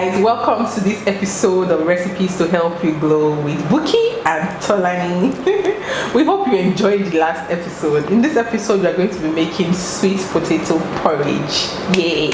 guys, welcome to this episode of Recipes to Help You Glow with Buki and Tolani. We hope you enjoyed the last episode. In this episode, we are going to be making sweet potato porridge. Yay!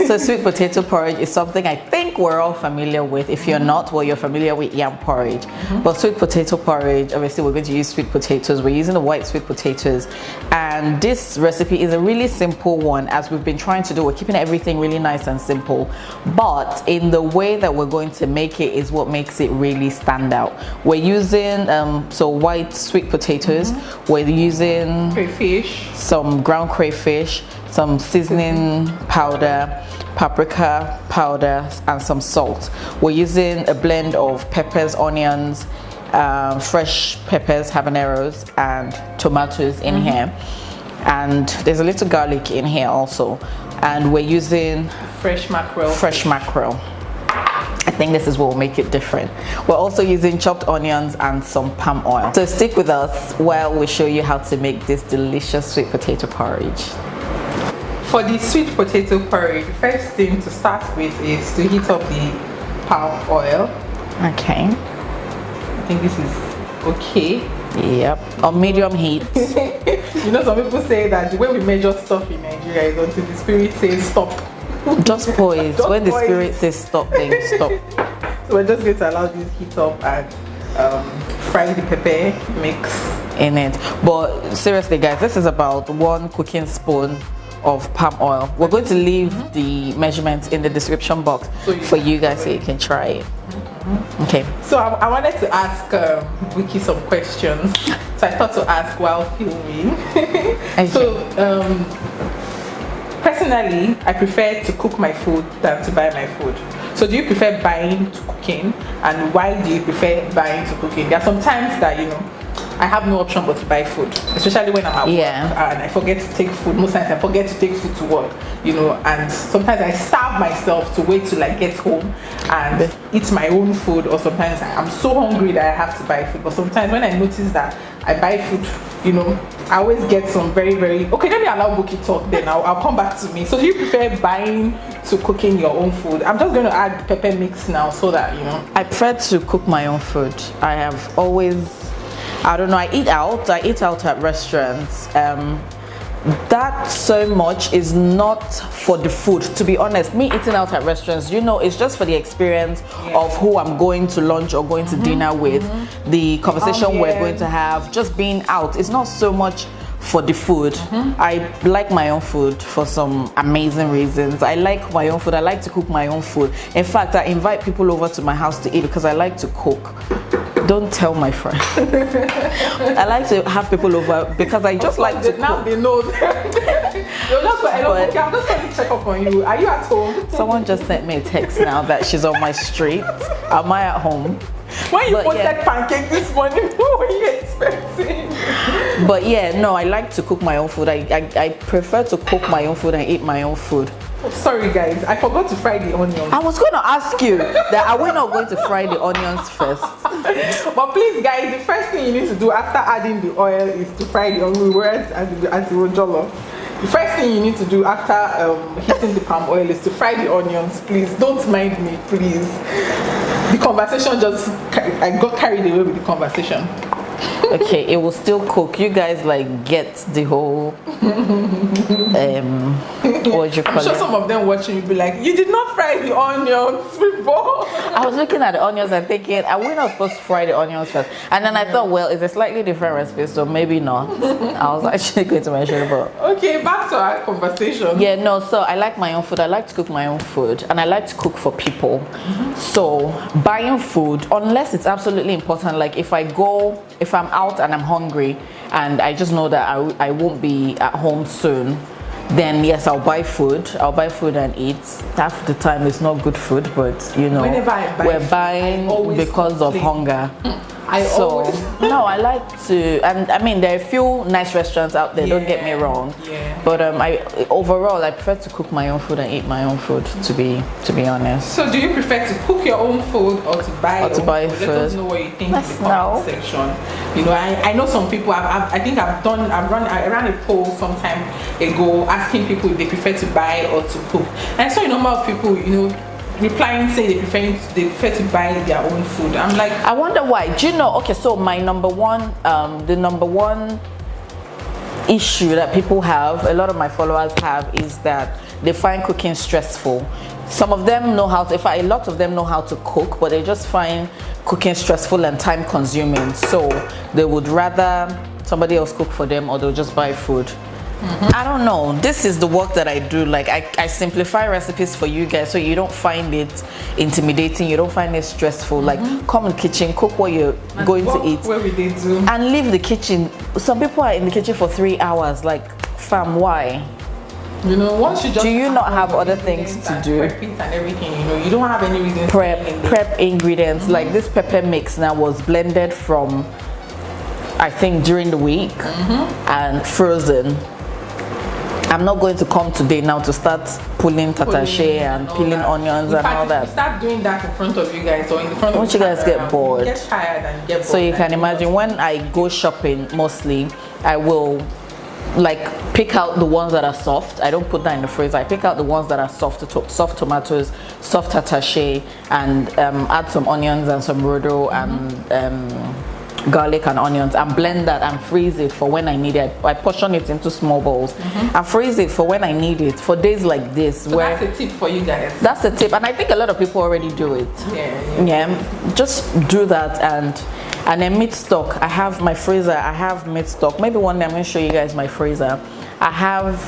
So sweet potato porridge is something I think we're all familiar with. If you're not, well, you're familiar with yam porridge. But sweet potato porridge, obviously we're going to use sweet potatoes. We're using the white sweet potatoes. And this recipe is a really simple one, as we've been trying to do. We're keeping everything really nice and simple. But in the way that we're going to make it is what makes it really stand out. We're using white sweet potatoes. We're using crayfish, some ground crayfish, some seasoning powder, paprika powder, and some salt. We're using a blend of peppers, onions, fresh peppers, habaneros, and tomatoes in here. And there's a little garlic in here also. And we're using fresh mackerel. I think this is what will make it different. We're also using chopped onions and some palm oil. So stick with us while we show you how to make this delicious sweet potato porridge. For the sweet potato porridge, the first thing to start with is to heat up the palm oil. Okay. I think this is okay. Yep, on medium heat. You know, some people say that the way we measure stuff in Nigeria is until the spirit says stop. Just poise. When the spirit says stop, then stop. So we're just going to allow this heat up and fry the pepper mix in it. But seriously guys, this is about 1 cooking spoon of palm oil. We're going to leave the measurements in the description box for you guys so you can try it. Okay. So I wanted to ask Wiki some questions. So I thought to ask while filming. Okay. So personally, I prefer to cook my food than to buy my food. So do you prefer buying to cooking? And why do you prefer buying to cooking? There are some times that, you know, I have no option but to buy food, especially when I'm at work and I forget to take food. Most times I forget to take food to work, you know, and sometimes I starve myself to wait till I get home and eat my own food, or sometimes I'm so hungry that I have to buy food. But sometimes when I notice that I buy food, you know, I always get some very okay, let me allow Buki talk, then I'll come back to me. So do you prefer buying to cooking your own food? I'm just going to add pepper mix now so that, you know. I prefer to cook my own food. I have always, I don't know, I eat out at restaurants. That so much is not for the food, to be honest. Me eating out at restaurants, you know, it's just for the experience of who I'm going to lunch or going to dinner with, the conversation we're going to have, just being out. It's not so much for the food. I like my own food for some amazing reasons. I like my own food. I like to cook my own food. In fact, I invite people over to my house to eat because I like to cook. Don't tell my friend. I like to have people over because I just like to now cook. They know. I'm just going to check up on you. Are you at home? Someone just sent me a text now that she's on my street. Am I at home? When you posted pancake this morning, what were you expecting? But yeah, no, I like to cook my own food. I prefer to cook my own food and eat my own food. Oh, sorry guys, I forgot to fry the onions. I was going to ask you that, are we not going to fry the onions first? But please guys, the first thing you need to do after adding the oil is to fry the onions, whereas anti-rojolo. The first thing you need to do after heating the palm oil is to fry the onions. Please don't mind me, please. The conversation I got carried away with the conversation. Okay, it will still cook. You guys like get the whole what you call I'm sure some of them watching will be like, you did not fry the onions before. I was looking at the onions and thinking, are we not supposed to fry the onions first? And then I thought, well, it's a slightly different recipe, so maybe not. I was actually going to mention it, but okay, back to our conversation. Yeah, no, so I like my own food. I like to cook my own food, and I like to cook for people. So buying food, unless it's absolutely important, like if I'm out and I'm hungry and I just know that I won't be at home soon, then yes, I'll buy food and eat. Half the time it's not good food, but you know, we're buying because of hunger. No, I like to, and I mean there are a few nice restaurants out there, don't get me wrong, but overall I prefer to cook my own food and eat my own food, to be honest. So do you prefer to cook your own food or to buy food? Let us know what you think in the comment section. You know, I know some people, I ran a poll some time ago asking people if they prefer to buy or to cook, and I saw a number of people, you know, replying saying they prefer to buy their own food. I'm like, I wonder why. Do you know? Okay, so my number one, the number one issue that people have, a lot of my followers have, is that they find cooking stressful. Some of them know how to, a lot of them know how to cook, but they just find cooking stressful and time consuming. So they would rather somebody else cook for them, or they'll just buy food. I don't know. This is the work that I do. Like I simplify recipes for you guys so you don't find it intimidating, you don't find it stressful. Like come in the kitchen, cook what you're going to eat, where we did do, and leave the kitchen. Some people are in the kitchen for 3 hours. Like, fam, why? You know, once you just do you not have other things to do? Prep it and everything, you know, you don't have any reason prep ingredients. Like this pepper mix now was blended from, I think, during the week and frozen. I'm not going to come today now to start pulling tatashe and peeling onions and all that. Start doing that in front of you guys or in front of Once you guys get bored, get tired and get bored. So you can imagine when I go shopping, mostly I will like pick out the ones that are soft. I don't put that in the freezer. I pick out the ones that are soft tomatoes, soft tatashe, and add some onions and some rodo and garlic and onions, and blend that and freeze it for when I need it. I portion it into small bowls and freeze it for when I need it, for days like this. So where that's a tip for you guys. That's a tip, and I think a lot of people already do it. Yeah, just do that. And then meat stock, I have my freezer, I have meat stock. Maybe one day I'm going to show you guys my freezer. I have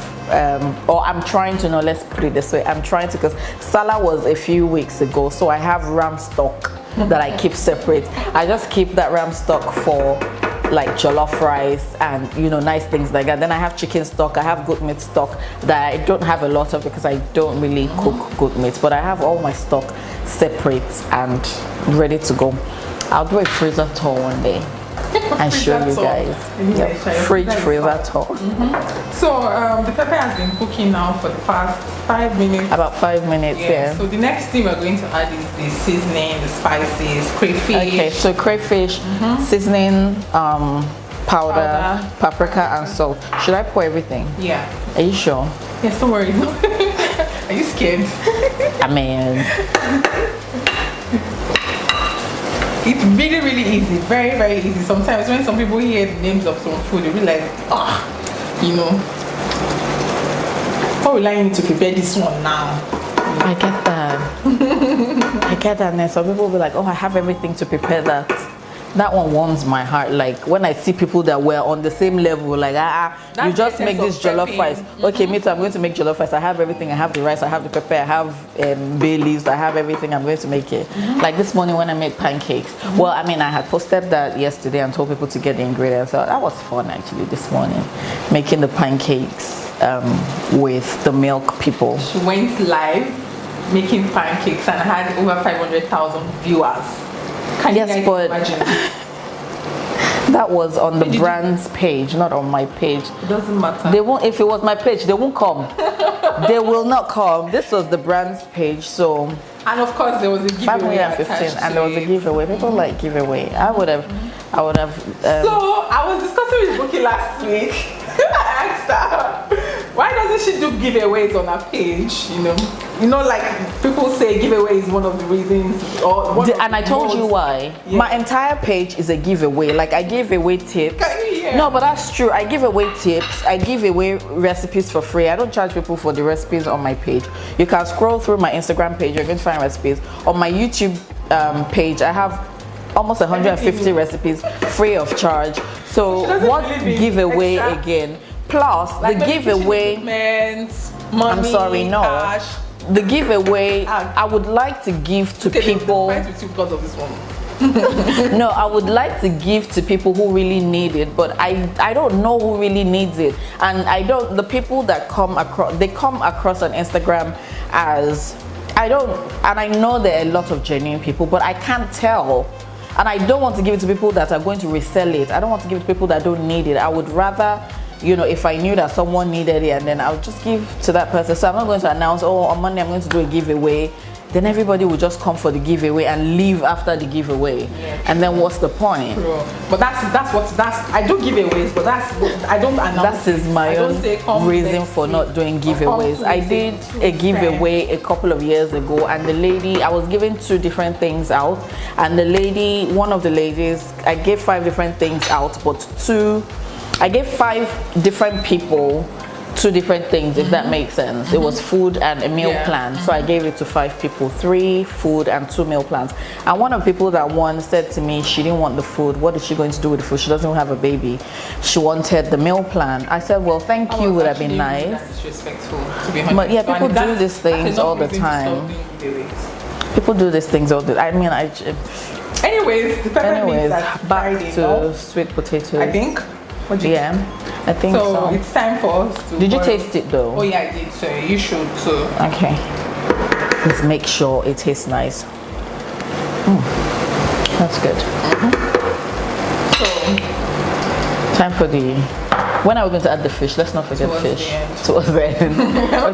or I'm trying to know, let's put it this way, I'm trying to, because Salah was a few weeks ago, so I have ram stock that I keep separate. I just keep that ram stock for like jollof rice and, you know, nice things like that. Then I have chicken stock, I have goat meat stock that I don't have a lot of because I don't really cook goat meat, but I have all my stock separate and ready to go. I'll do a freezer tour one day and show you guys. Freezer tour. So the pepper has been cooking now for the past 5 minutes. About 5 minutes, yeah. So the next thing we're going to add is the seasoning, the spices, crayfish. Okay, so crayfish, seasoning, powder, paprika, and salt. Should I pour everything? Yeah. Are you sure? Yes, don't worry. Are you scared? I mean, it's really, really easy. Very, very easy. Sometimes when some people hear the names of some food, they'll be like, you know, how will I need to prepare this one now? I get that. I get that. And then some people will be like, oh, I have everything to prepare that. That one warms my heart. Like when I see people that were on the same level, like you just make this jollof rice. Okay, me too, I'm going to make jollof rice. I have everything. I have the rice, I have the pepper, I have bay leaves, I have everything. I'm going to make it. Like this morning when I made pancakes. Well, I mean, I had posted that yesterday and told people to get the ingredients. So that was fun actually this morning, making the pancakes with the milk people. She went live making pancakes and had over 500,000 viewers. Can you guys imagine? That was on the brand's page, not on my page. It doesn't matter. They won't. If it was my page, they won't come. They will not come. This was the brand's page, so. And of course, there was a giveaway. 515, and there was a giveaway. People like giveaway. I would have. So I was discussing with Bookie last week. I asked her, why doesn't she do giveaways on her page? You know, like people say giveaway is one of the reasons. And I told you why. Yeah. My entire page is a giveaway. Like I give away tips. No, but that's true. I give away tips. I give away recipes for free. I don't charge people for the recipes on my page. You can scroll through my Instagram page. You're going to find recipes. On my YouTube page, I have almost 150 recipes free of charge. So what giveaway again? Plus like the giveaway. Money, I'm sorry, no. Cash. The giveaway I would like to give to people. Because of this one. No, I would like to give to people who really need it, but I don't know who really needs it, and the people that come across on Instagram as I know there are a lot of genuine people, but I can't tell. And I don't want to give it to people that are going to resell it. I don't want to give it to people that don't need it. I would rather, you know, if I knew that someone needed it, and then I'll just give to that person. So I'm not going to announce, oh, on Monday I'm going to do a giveaway. then everybody will just come for the giveaway and leave after the giveaway. And then what's the point? But that's I do giveaways, but I don't announce. That is my own reason for not doing giveaways. I did a giveaway a couple of years ago, and the lady, I was giving 2 different things out, and the lady, one of the ladies, I gave 5 different things out, but I gave 5 different people 2 different things, if that makes sense. It was food and a meal plan. So I gave it to 5 people, 3 food and 2 meal plans. And one of the people that won said to me she didn't want the food. What is she going to do with the food? She doesn't even have a baby. She wanted the meal plan. I said, well, thank you, would have been nice. Disrespectful, to be honest. But yeah, people do these things all the time. People do these things all the time. I mean, anyways, the pepper mix back to sweet potatoes. I think. I think so. So it's time for us to. Did you taste it though? Oh yeah, I did. So you should too. Okay. Let's make sure it tastes nice. That's good. So time for the. When are we going to add the fish? Let's not forget fish. Towards the end.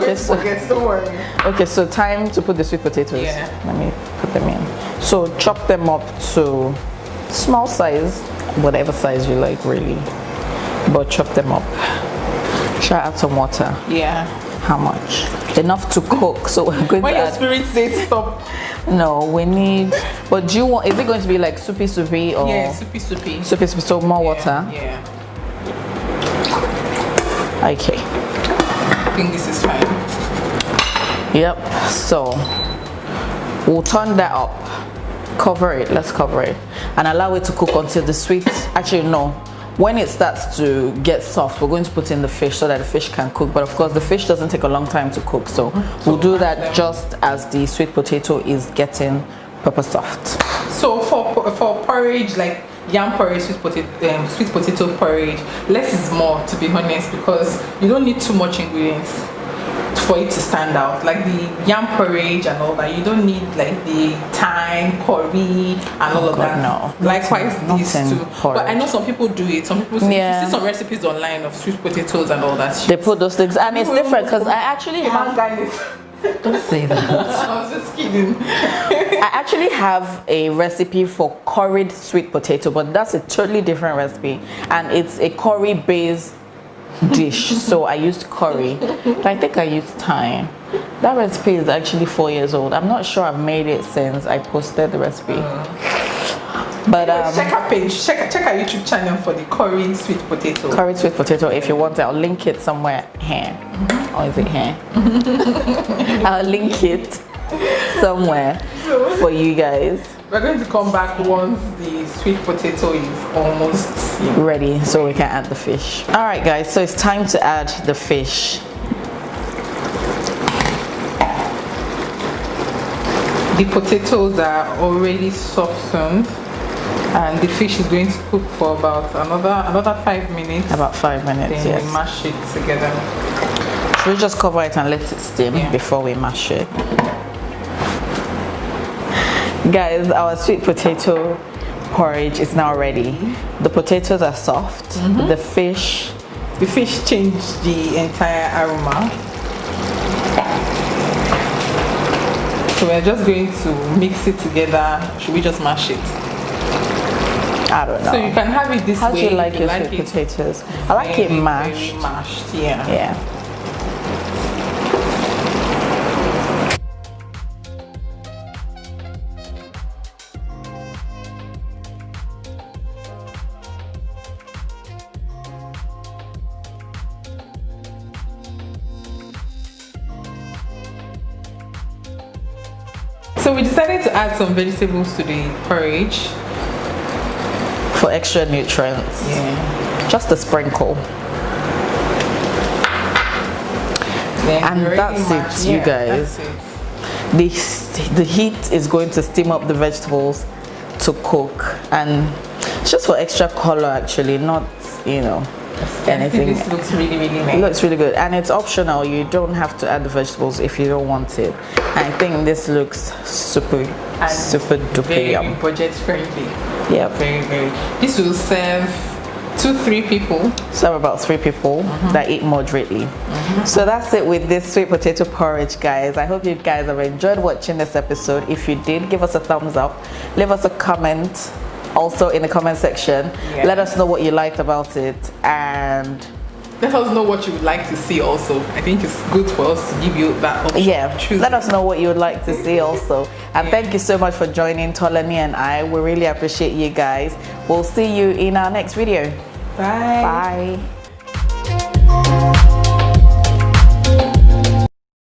Okay, so don't worry. Okay, so time to put the sweet potatoes. Yeah. Let me put them in. So chop them up to small size, whatever size you like, really. But chop them up. Should I add some water? Yeah. How much? Enough to cook. So we're going when to your add. spirit says stop. No, we need. But do you want? Is it going to be like soupy or? Yeah, soupy. Soupy. So more water. Yeah. Okay. I think this is fine. Yep. So we'll turn that up. Cover it. Let's cover it and allow it to cook until the sweet. Actually, no. When it starts to get soft, we're going to put in the fish so that the fish can cook. But of course, the fish doesn't take a long time to cook, so we'll do that just as the sweet potato is getting proper soft. So for porridge, like yam porridge, sweet potato porridge, less is more, to be honest, because you don't need too much ingredients for it to stand out. Like the yam porridge and all that, you don't need like the thyme, curry and all of that. No. Likewise these two. But I know some people do it. Some people you see some recipes online of sweet potatoes and all that. They put those things, and it's different because I actually have. Don't say that. I was just kidding. I actually have a recipe for curried sweet potato, but that's a totally different recipe, and it's a curry based dish. So I used curry, but I think I used thyme. That recipe is actually 4 years old. I'm not sure I've made it since I posted the recipe. But check our page, check our YouTube channel for the curried sweet potato. Curried sweet potato. If you want it, I'll link it somewhere here. Or is it here? I'll link it somewhere for you guys. We're going to come back once the sweet potato is almost ready, so we can add the fish. All right, guys. So it's time to add the fish. The potatoes are already softened, and the fish is going to cook for about another 5 minutes. About 5 minutes. Then we mash it together. Should we just cover it and let it steam before we mash it? Guys, our sweet potato porridge is now ready. The potatoes are soft. The fish changed the entire aroma. So we're just going to mix it together. Should we just mash it? I don't know. So you can have it this way. How do you like your sweet potatoes? I like it mashed. Very mashed, yeah. So we decided to add some vegetables to the porridge for extra nutrients. Yeah. Just a sprinkle. And that's it, you guys. The heat is going to steam up the vegetables to cook, and it's just for extra color actually, not, you know, anything. This looks really nice. It looks really good, and it's optional. You don't have to add the vegetables if you don't want it. And I think this looks super duper very yum. Budget friendly. Yeah. Very. This will serve 2-3 people. So about 3 people that eat moderately. So that's it with this sweet potato porridge, guys. I hope you guys have enjoyed watching this episode. If you did, give us a thumbs up, leave us a comment also in the comment section. Yes. Let us know what you liked about it, and let us know what you would like to see also. I think it's good for us to give you that option. Yeah, let us know what you would like to see also. And thank you so much for joining Tolani and I. We really appreciate you guys. We'll see you in our next video. Bye. Bye.